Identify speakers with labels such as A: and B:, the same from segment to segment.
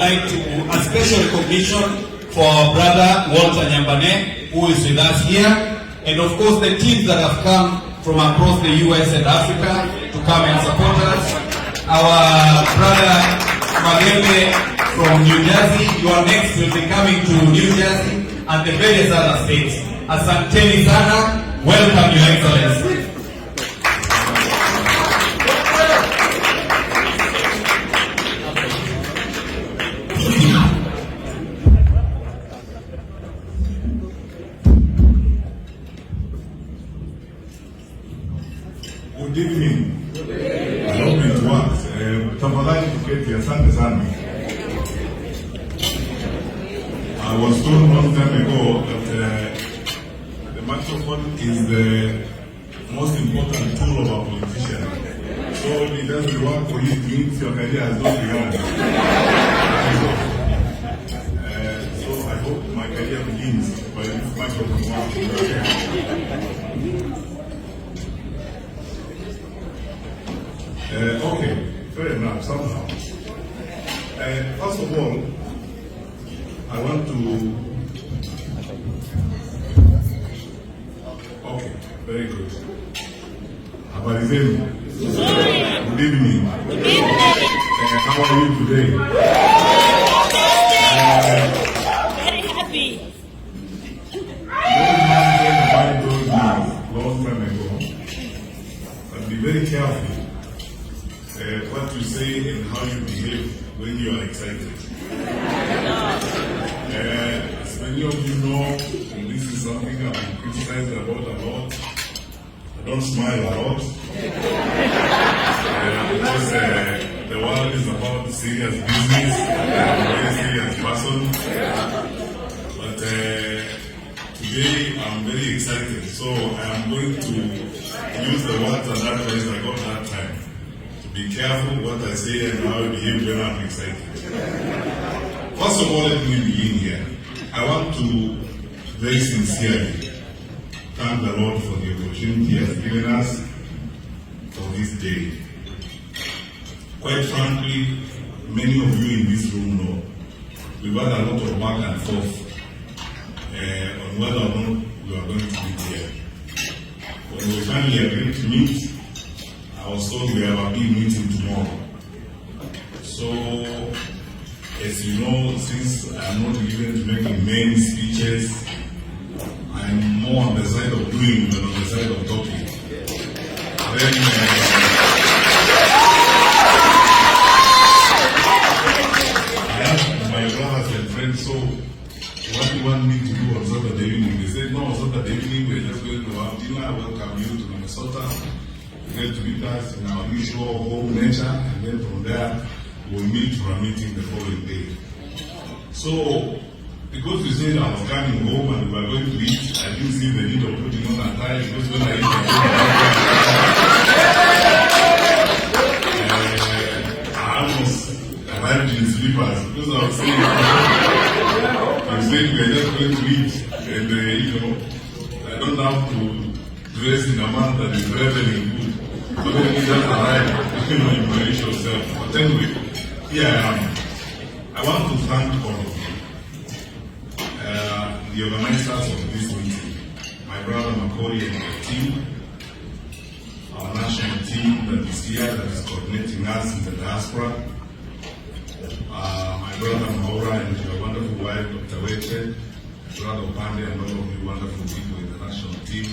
A: like to a special recognition for our brother Walter Nyambane, who is with us here, and of course the teams that have come from across the US and Africa to come and support us. Our brother Mageme from New Jersey, you are next, will be coming to New Jersey and the various other states. Asanteni sana, welcome Your Excellency.
B: Good evening. I hope it works. Tafadhali tuketi, asante sana. I was told long time ago that the microphone is the most important tool of a politician. So if it doesn't work for you, it means your career has not begun. So I hope my career begins by this microphone working. Okay, fair enough, somehow. First of all, I want to... Okay, very good. Habari zenu? Good evening. How are you today?
C: Very happy.
B: I told me a long time ago, but be very careful what you say and how you behave when you are excited. As many of you know, and this is something I've been criticized about a lot, I don't smile a lot. Because the world is about serious business, I'm a very serious person. But today I'm very excited, so I'm going to use the words and advice I got that time. Be careful what I say and how I behave when I'm excited. First of all, let me begin here. I want to very sincerely thank the Lord for the opportunity He has given us for this day. Quite frankly, many of you in this room know we've had a lot of back and forth on whether or not we are going to meet here. When we finally agreed to meet, I was told we have a big meeting tomorrow. So, as you know, since I'm not given to making many speeches, I'm more on the side of doing than on the side of talking. Then, I asked my brothers and friends, so what do you want me to do on Saturday evening? They said, no, on Saturday evening we're just going to have dinner. I welcome you to Minnesota. Get to meet us in our usual home nature, and then from there we'll meet for a meeting the following day. So, because you said I was coming home and we were going to eat, I didn't see the need of putting on a tie, because when I eat I almost arrived in slippers, because I was saying, you said we are just going to eat, and I don't have to dress in a manner that is reveling good. So then you just arrive, you manage yourself. But anyway, here I am. I want to thank all of you, the organizers of this meeting, my brother Makori and the team, our national team that is here, that is coordinating us in the diaspora, my brother Maura and your wonderful wife, Dr. Weche, brother Opande, and all of you wonderful people in the national team.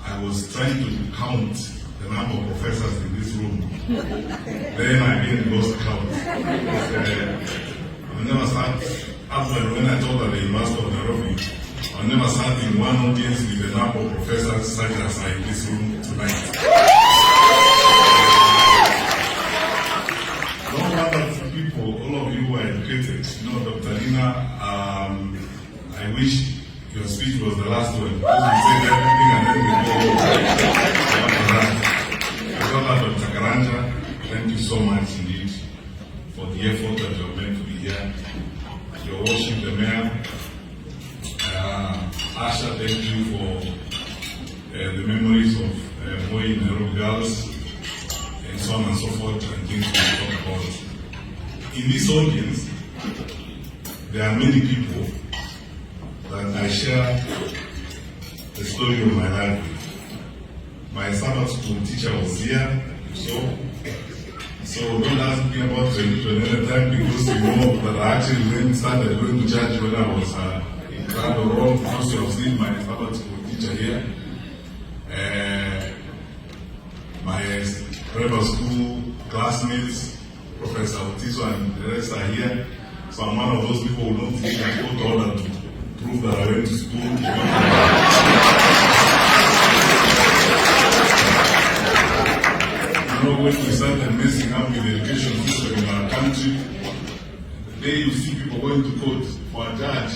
B: I was trying to count the number of professors in this room. Then I didn't lost count. I never sat, after when I taught at the University of Nairobi, I never sat in one audience with the number of professors such as are in this room tonight. Don't wonderful people, all of you were educated. You know, Dr. Lina, I wish your speech was the last one, because we said everything and then we go Dr. Karanja, thank you so much indeed for the effort that you have made to be here. Your worship, the mayor, Asha, thank you for the memories of Moi Nairobi girls, and so on and so forth, and things we talk about. about, in this audience, there are many people that I share the story of my life with. My Sabbath school teacher was here, so don't ask me about 2020 time, because you know that I actually then started going to church when I was in Crowd Road, because you have seen my Sabbath school teacher here. My private school classmates, Professor Otiso and the rest are here. So I'm one of those people who don't think I go to order to prove that I went to school. You know, when we started messing up with the education system in our country, the day you see people going to court for a judge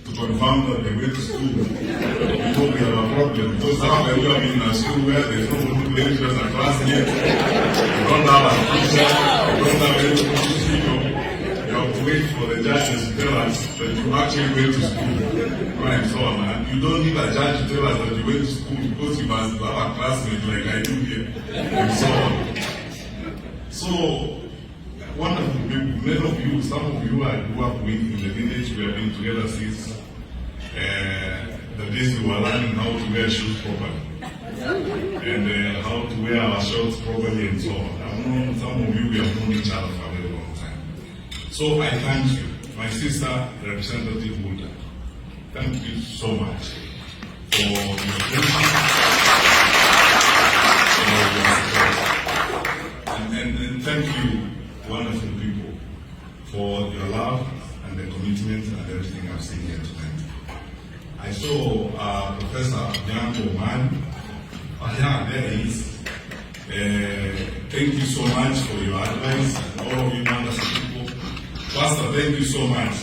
B: to confirm that they went to school, you know we have a problem. Because how can we have been in a school where there's no lecturers and classmates, you don't have a teacher, you don't have any people. You have to wait for the judges to tell us that you actually went to school. Right, so man, you don't need a judge to tell us that you went to school, because you must have a classmate like I do here, and so on. So, wonderful people, many of you, some of you I grew up with in the village. We have been together since the days we were learning how to wear shoes properly, and how to wear our shorts properly, and so on. I've known some of you, we have known each other for a very long time. So I thank you, my sister, Representative Hulda. Thank you so much for your friendship, and thank you, wonderful people, for your love and the commitment and everything I've seen here tonight. I saw Professor Bianco Man. Yeah, there he is. Thank you so much for your advice, all of you wonderful people. Pastor, thank you so much.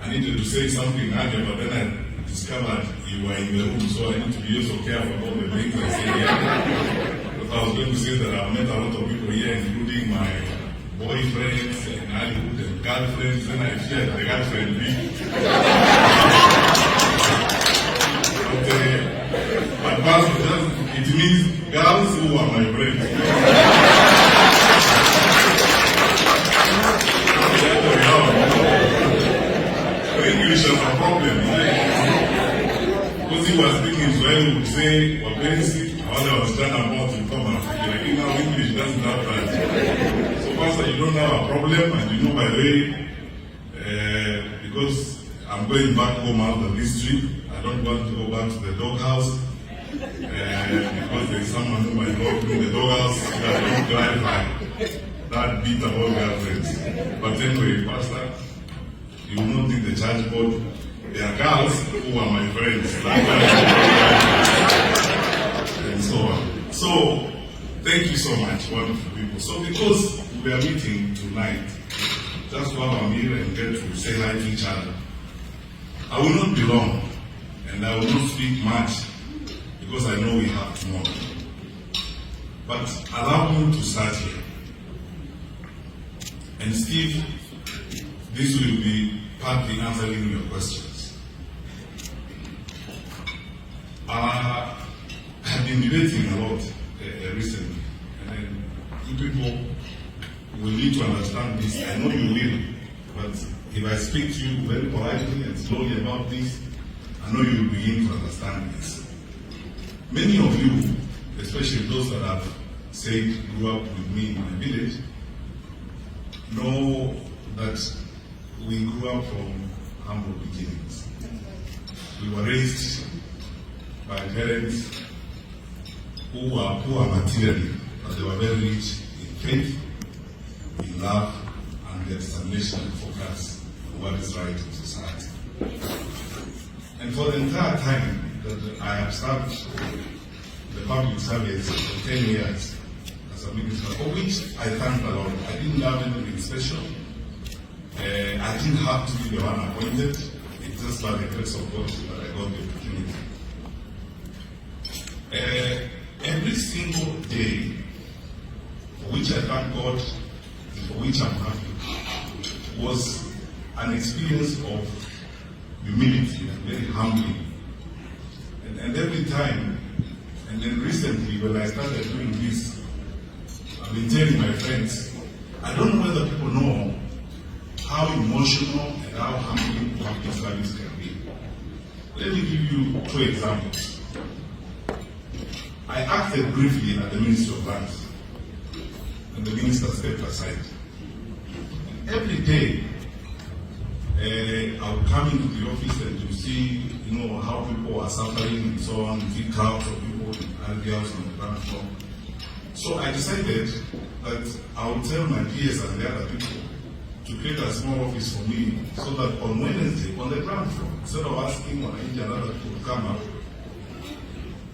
B: I needed to say something earlier, but then I discovered you were in the room, so I need to be also careful about the things I say here. But I was going to say that I've met a lot of people here, including my boyfriends and Hollywood and girlfriends, and I fear the girlfriend be. But Pastor, it means girls who are my friends. English is a problem. Because he was speaking Swahili, he would say, Wapensi, while I was trying about to come and like, you know, English doesn't have that. So, Pastor, you don't have a problem, and you know, by the way, because I'm going back home out of this trip, I don't want to go back to the doghouse, because there's someone who might go to the doghouse that don't clarify that bit about girlfriends. But anyway, Pastor, you will not need the church board. There are girls who are my friends. And so on. So, thank you so much, wonderful people. So, because we are meeting tonight, just to have a meal and get to say hi to each other, I will not be long, and I will not speak much, because I know we have tomorrow. But allow me to start here. And Steve, this will be partly answering your questions. I've been debating a lot recently, and you people will need to understand this. I know you will, but if I speak to you very politely and slowly about this, I know you will begin to understand this. Many of you, especially those that have said grew up with me in my village, know that we grew up from humble beginnings. We were raised by parents who were poor materially, but they were very rich in faith, in love, and their determination and focus on what is right in society. And for the entire time that I have served the public service for 10 years as a minister, for which I thank the Lord. I didn't have anything special. I didn't have to be the one appointed. It's just by the grace of God that I got the opportunity. Every single day, for which I thank God and for which I'm happy, was an experience of humility and very humbling. And every time, and then recently when I started doing this, I've been telling my friends, I don't know whether people know how emotional and how humbling public service can be. Let me give you 2 examples. I acted briefly at the Ministry of Lands, and the minister stepped aside. And every day, I would come into the office and you see, how people are suffering and so on. You see crowds of people and girls on the ground floor. So I decided that I would tell my peers and the other people to create a small office for me, so that on Wednesday, on the ground floor, instead of asking Matiangi and other people to come up,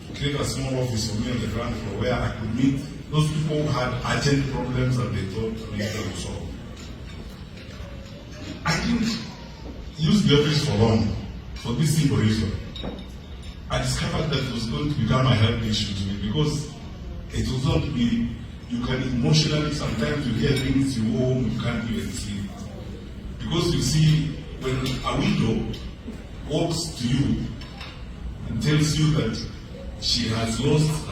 B: to create a small office for me on the ground floor where I could meet those people who had urgent problems that they thought they would solve. I didn't use the office for long, for this simple reason. I discovered that it was going to become a health issue to me, because it was not me. You can emotionally, sometimes you hear things you home, you can't even see it. Because you see, when a widow walks to you and tells you that she has lost